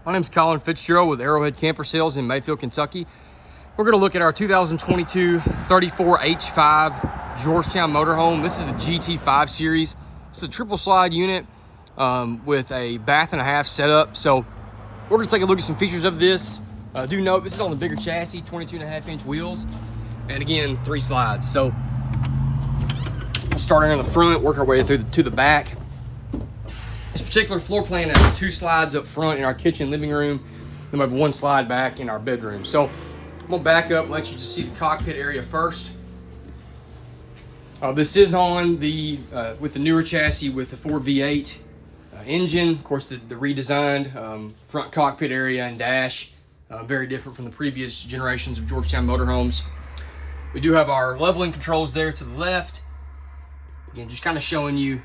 My name's Colin Fitzgerald with Arrowhead Camper Sales in Mayfield, Kentucky. We're going to look at our 2022 34H5 Georgetown motorhome. This is the GT5 series. It's a triple slide unit with a bath and a half setup. So we're going to take a look at some features of this. Do note this is on the bigger chassis, 22.5-inch wheels, and again 3 slides. So we'll start in the front, work our way through to the back. This particular floor plan has 2 slides up front in our kitchen living room, then we have 1 slide back in our bedroom. So I'm gonna back up, let you just see the cockpit area first. This is on the with the newer chassis with the Ford V8 engine. Of course, the redesigned front cockpit area and dash, very different from the previous generations of Georgetown motorhomes. We do have our leveling controls there to the left. Again, just kind of showing you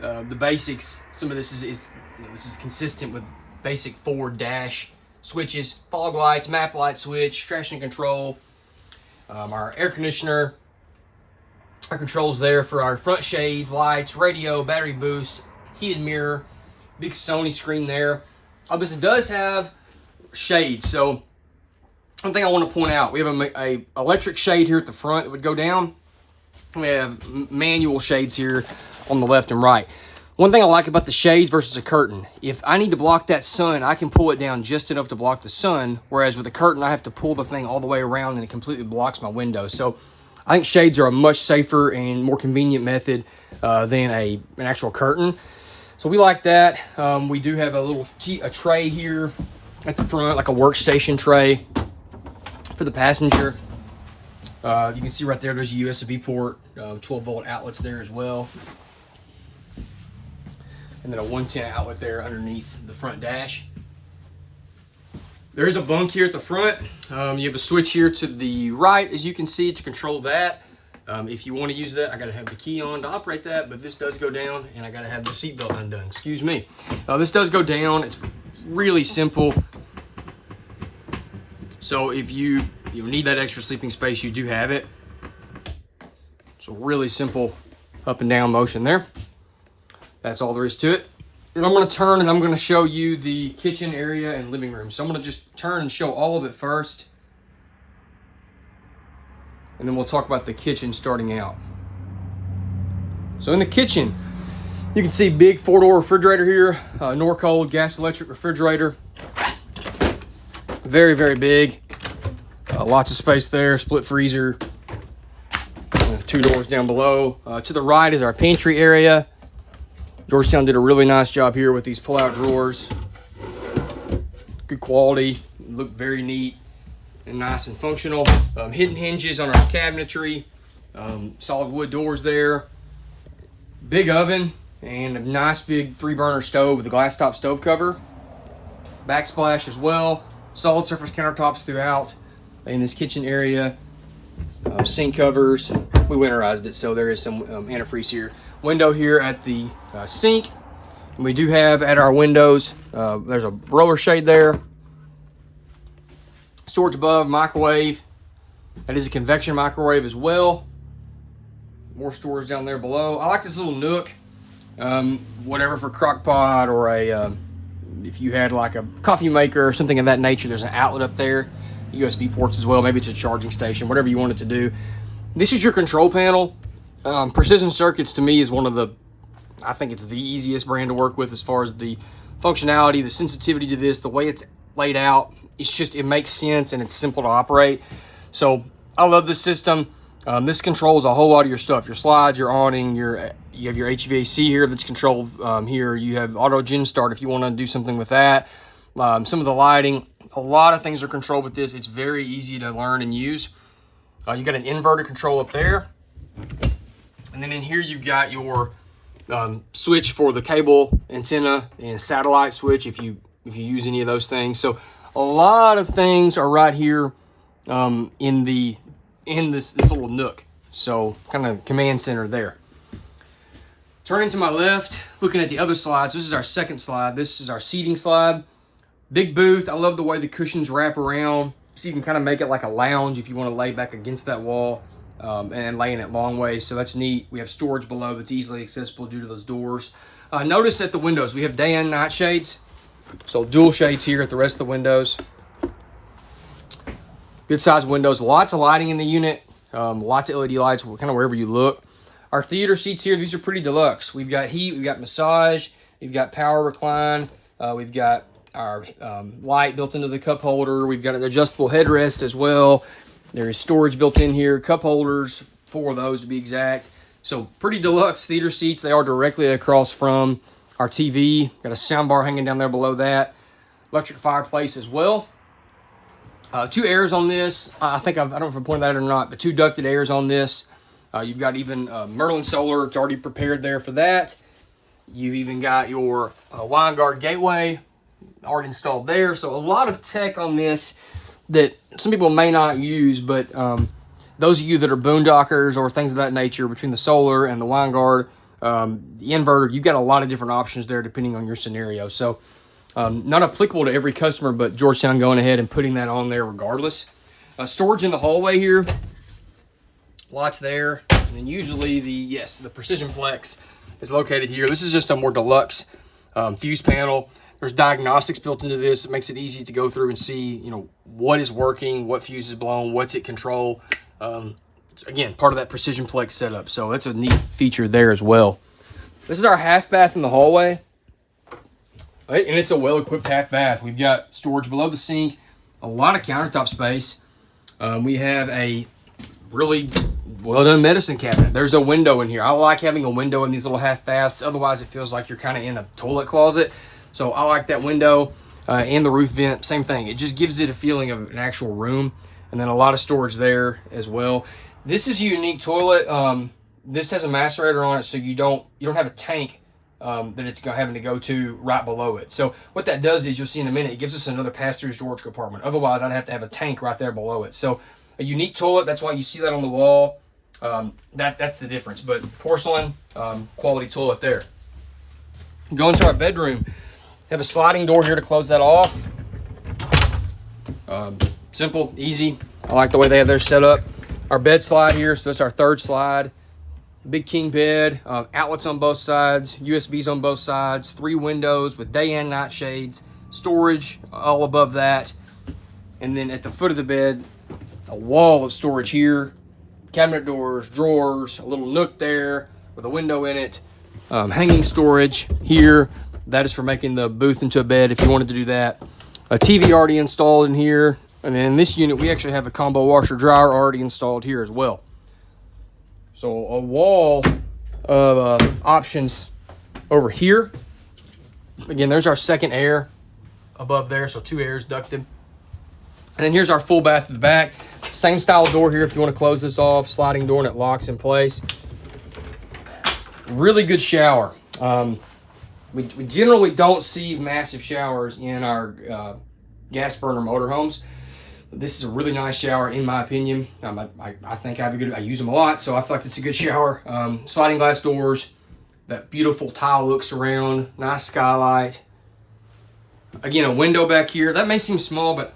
the basics. Some of this is this is consistent with basic Ford dash switches, fog lights, map light switch, traction control, our air conditioner, our controls there for our front shade, lights, radio, battery boost, heated mirror, big Sony screen there. This does have shades. So one thing I want to point out, we have a electric shade here at the front that would go down. We have manual shades here on the left and right. One thing I like about the shades versus a curtain, if I need to block that sun, I can pull it down just enough to block the sun, whereas with a curtain, I have to pull the thing all the way around and it completely blocks my window. So I think shades are a much safer and more convenient method than an actual curtain. So we like that. We do have a tray here at the front, like a workstation tray for the passenger. You can see right there, there's a USB port, 12-volt outlets there as well. And then a 110 outlet there underneath the front dash. There is a bunk here at the front. You have a switch here to the right, as you can see, to control that. If you want to use that, I got to have the key on to operate that, but this does go down, and I got to have the seatbelt undone. Excuse me. This does go down. It's really simple. So if you need that extra sleeping space, you do have it. So really simple up and down motion there. That's all there is to it. Then I'm going to turn and I'm going to show you the kitchen area and living room. So I'm going to just turn and show all of it first. And then we'll talk about the kitchen starting out. So in the kitchen, you can see big 4-door refrigerator here. Norcold gas electric refrigerator. Very, very big. Lots of space there. Split freezer. 2 doors down below. To the right is our pantry area. Georgetown did a really nice job here with these pull-out drawers. Good quality, look very neat and nice and functional. Hidden hinges on our cabinetry, solid wood doors there. Big oven and a nice big 3-burner stove with a glass top stove cover. Backsplash as well. Solid surface countertops throughout in this kitchen area. Sink covers. We winterized it, so there is some antifreeze here. Window here at the sink. And we do have at our windows, there's a roller shade there. Storage above, microwave. That is a convection microwave as well. More storage down there below. I like this little nook. Whatever for crock pot or if you had like a coffee maker or something of that nature, there's an outlet up there. USB ports as well. Maybe it's a charging station, whatever you want it to do. This is your control panel. Precision Circuits to me is I think it's the easiest brand to work with as far as the functionality, the sensitivity to this, the way it's laid out. It makes sense and it's simple to operate. So I love this system. This controls a whole lot of your stuff, your slides, your awning, you have your HVAC here that's controlled here. You have auto gen start if you want to do something with that. Some of the lighting, a lot of things are controlled with this. It's very easy to learn and use. You got an inverter control up there. And then in here you've got your switch for the cable, antenna, and satellite switch if you use any of those things. So a lot of things are right here in this little nook. So kind of command center there. Turning to my left, looking at the other slides. This is our second slide. This is our seating slide. Big booth. I love the way the cushions wrap around. So you can kind of make it like a lounge if you want to lay back against that wall. And laying it long ways, so that's neat. We have storage below that's easily accessible due to those doors. Notice at the windows we have day and night shades. So dual shades here at the rest of the windows. Good size windows. Lots of lighting in the unit. Lots of LED lights kind of wherever you look. Our theater seats here, these are pretty deluxe. We've got heat, we've got massage, we've got power recline, we've got our light built into the cup holder. We've got an adjustable headrest as well. There is storage built in here, cup holders, 4 of those to be exact. So pretty deluxe theater seats. They are directly across from our TV. Got a sound bar hanging down there below that. Electric fireplace as well. 2 airs on this. I don't know if I pointed that out or not, but 2 ducted airs on this. You've got even Merlin solar. It's already prepared there for that. You've even got your wine guard gateway already installed there. So a lot of tech on this that some people may not use, but those of you that are boondockers or things of that nature, between the solar and the wine guard, the inverter, you've got a lot of different options there depending on your scenario. So not applicable to every customer, but Georgetown going ahead and putting that on there regardless. Storage in the hallway here. Lots there. And then usually the Precision Plex is located here. This is just a more deluxe fuse panel. There's diagnostics built into this. It makes it easy to go through and see, what is working, what fuse is blown, what's it control. Again, part of that Precision Plex setup. So that's a neat feature there as well. This is our half bath in the hallway. And it's a well-equipped half bath. We've got storage below the sink, a lot of countertop space. We have a really well-done medicine cabinet. There's a window in here. I like having a window in these little half baths. Otherwise, it feels like you're kind of in a toilet closet. So I like that window and the roof vent. Same thing. It just gives it a feeling of an actual room. And then a lot of storage there as well. This is a unique toilet. This has a macerator on it, so you don't have a tank that it's having to go to right below it. So what that does is, you'll see in a minute, it gives us another pass-through storage compartment. Otherwise, I'd have to have a tank right there below it. So a unique toilet. That's why you see that on the wall. That's the difference. But porcelain quality toilet there. Go into our bedroom. Have a sliding door here to close that off. Simple, easy. I like the way they have theirs set up. Our bed slide here, so that's our 3rd slide. Big king bed, outlets on both sides, USBs on both sides, 3 windows with day and night shades, storage all above that. And then at the foot of the bed, a wall of storage here, cabinet doors, drawers, a little nook there with a window in it, hanging storage here. That is for making the booth into a bed if you wanted to do that. A TV already installed in here. And then in this unit, we actually have a combo washer dryer already installed here as well. So a wall of options over here. Again, there's our 2nd air above there. So 2 airs ducted. And then here's our full bath at the back. Same style door here if you want to close this off. Sliding door and it locks in place. Really good shower. We generally don't see massive showers in our gas burner motorhomes. This is a really nice shower, in my opinion. I think I use them a lot, so I feel like it's a good shower. Sliding glass doors, that beautiful tile look surround, nice skylight. Again, a window back here. That may seem small, but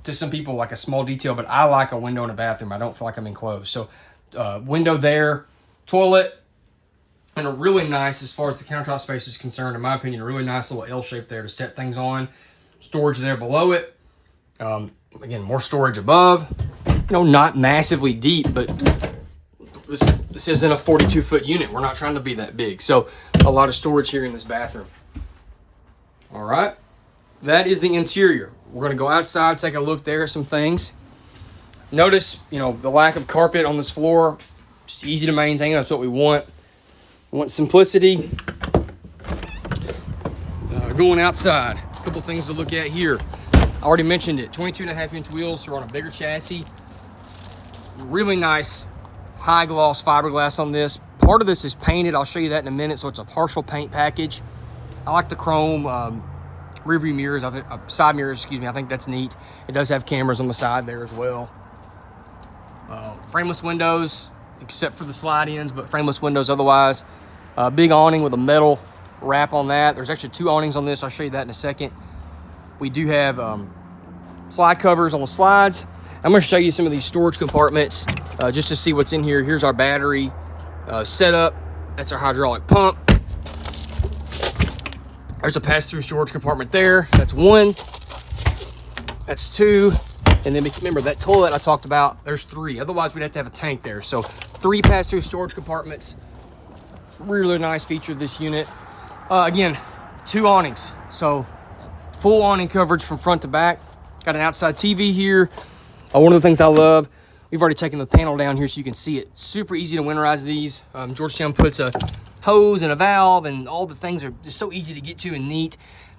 to some people, like a small detail, but I like a window in a bathroom. I don't feel like I'm enclosed. So window there, toilet, and a really nice, as far as the countertop space is concerned, in my opinion, a really nice little L shape there to set things on. Storage there below it. Again, more storage above. Not massively deep, but this isn't a 42-foot unit. We're not trying to be that big. So a lot of storage here in this bathroom. All right. That is the interior. We're going to go outside, take a look there at some things. Notice, the lack of carpet on this floor. Just easy to maintain. That's what we want. We want simplicity. Going outside. A couple things to look at here. I already mentioned it. 22.5-inch wheels, so we're on a bigger chassis. Really nice high gloss fiberglass on this. Part of this is painted. I'll show you that in a minute. So it's a partial paint package. I like the chrome rear view mirrors. Side mirrors, excuse me. I think that's neat. It does have cameras on the side there as well. Frameless windows, except for the slide ins, but frameless windows otherwise. Big awning with a metal wrap on that. There's actually 2 awnings on this. I'll show you that in a second. We do have slide covers on the slides. I'm going to show you some of these storage compartments just to see what's in here. Here's our battery setup. That's our hydraulic pump. There's a pass-through storage compartment there. That's one. That's two. And then remember that toilet I talked about, there's three. Otherwise, we'd have to have a tank there. So 3 pass-through storage compartments. Really nice feature of this unit. Again, 2 awnings. So full awning coverage from front to back. Got an outside TV here. One of the things I love, we've already taken the panel down here so you can see it. Super easy to winterize these. Georgetown puts a hose and a valve, and all the things are just so easy to get to and neat.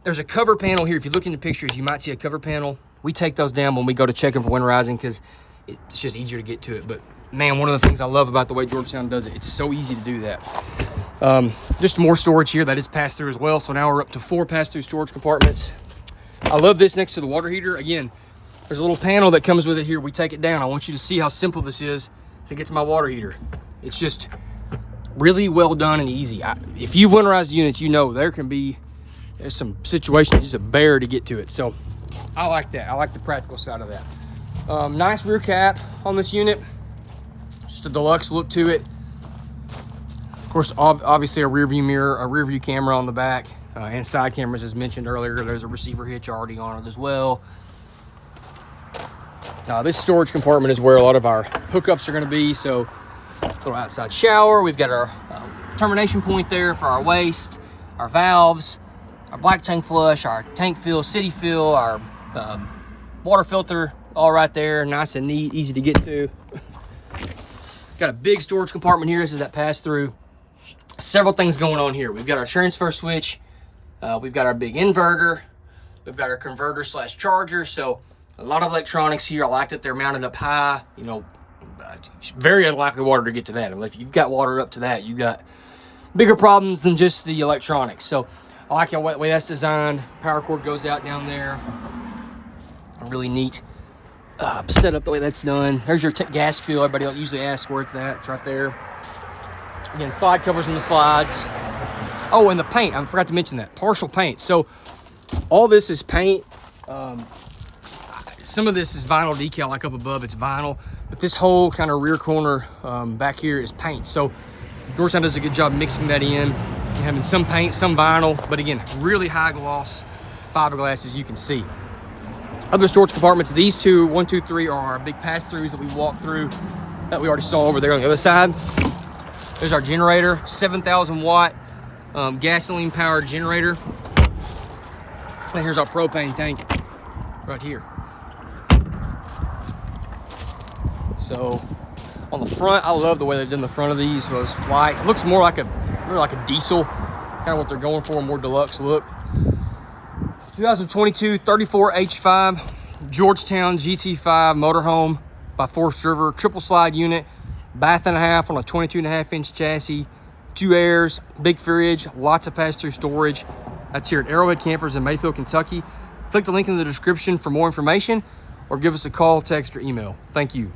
There's a cover panel here. If you look in the pictures, you might see a cover panel. We take those down when we go to check them for winterizing because it's just easier to get to it. But man, one of the things I love about the way Georgetown does it, it's so easy to do that. Just more storage here. That is pass-through as well. So now we're up to 4 pass-through storage compartments. I love this next to the water heater. Again, there's a little panel that comes with it here. We take it down. I want you to see how simple this is to get to my water heater. It's just really well done and easy. If you've winterized units, you know there's some situations just a bear to get to it. So I like that. I like the practical side of that. Nice rear cap on this unit. Just a deluxe look to it. Of course, obviously a rear view mirror, a rear view camera on the back, and side cameras as mentioned earlier. There's a receiver hitch already on it as well. This storage compartment is where a lot of our hookups are going to be. So little outside shower. We've got our termination point there for our waste, our valves, our black tank flush, our tank fill, city fill, our water filter, all right there. Nice and neat, easy to get to. Got a big storage compartment here. This is that pass through. Several things going on here. We've got our transfer switch. We've got our big inverter. We've got our converter / charger. So a lot of electronics here. I like that they're mounted up high. You know, very unlikely water to get to that. If you've got water up to that, you've got bigger problems than just the electronics. So I like the way that's designed. Power cord goes out down there. Really neat setup the way that's done. There's your gas fill. Everybody usually asks where it's at. It's right there. Again, slide covers in the slides. Oh, and the paint. I forgot to mention that. Partial paint. So all this is paint. Some of this is vinyl decal, like up above, it's vinyl. But this whole kind of rear corner back here is paint. So Georgetown does a good job mixing that in, having some paint, some vinyl, but again, really high gloss fiberglass, as you can see. Other storage compartments, these two, 1, 2, 3, are our big pass-throughs that we walked through that we already saw over there on the other side. There's our generator, 7,000 watt gasoline powered generator. And here's our propane tank right here. So on the front, I love the way they've done the front of these. Those lights, it looks more like a diesel, kind of what they're going for, a more deluxe look. 2022 34H5 Georgetown GT5 motorhome by Forest River, triple slide unit, bath and a half on a 22.5-inch chassis, 2 airs, big fridge, lots of pass-through storage. That's here at Arrowhead Campers in Mayfield, Kentucky. Click the link in the description for more information, or give us a call, text, or email. Thank you.